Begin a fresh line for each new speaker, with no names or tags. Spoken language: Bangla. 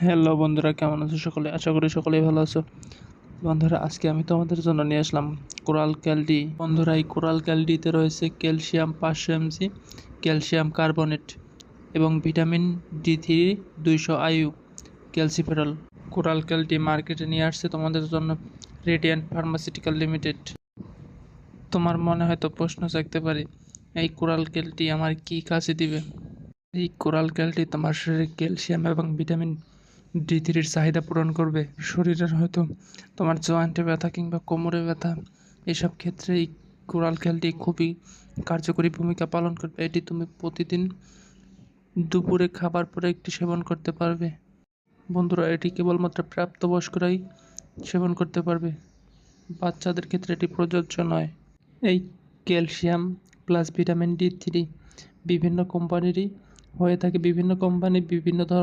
হ্যালো বন্ধুরা, কেমন আছো সকলে? আশা করি সকলেই ভালো আছো। বন্ধুরা, আজকে আমি তোমাদের জন্য নিয়ে আসলাম কোরাল ক্যালডি। বন্ধুরা, এই কোরাল ক্যালডিতে রয়েছে ক্যালসিয়াম 500 mg, ক্যালসিয়াম কার্বনেট এবং vitamin D3 200 IU, calciferol. Coral CalD মার্কেটে নিয়ে আসছে তোমাদের জন্য রেডিয়ান্ট ফার্মাসিউটিক্যাল লিমিটেড। তোমার মনে হয়তো প্রশ্ন জাগতে পারে, এই কোরাল ক্যালডি আমার কী কাজে দিবে? এই কোরাল ক্যালটি তোমার শরীরে ক্যালসিয়াম এবং ভিটামিন D3-র চাহিদা পূরণ করবে। শরীরের হয়তো তোমার জয়েন্টে ব্যথা কিংবা কোমরে ব্যথা, এসব ক্ষেত্রে এই কোরাল ক্যালটি খুবই কার্যকরী ভূমিকা পালন করবে। এটি তুমি প্রতিদিন দুপুরে খাবার পরে একটি সেবন করতে পারবে। বন্ধুরা, এটি কেবলমাত্র প্রাপ্তবয়স্করাই সেবন করতে পারবে, বাচ্চাদের ক্ষেত্রে এটি প্রযোজ্য নয়। এই ক্যালসিয়াম প্লাস ভিটামিন D3 বিভিন্ন কোম্পানিরই হয়ে থাকে। বিভিন্ন কোম্পানি বিভিন্ন ধরনের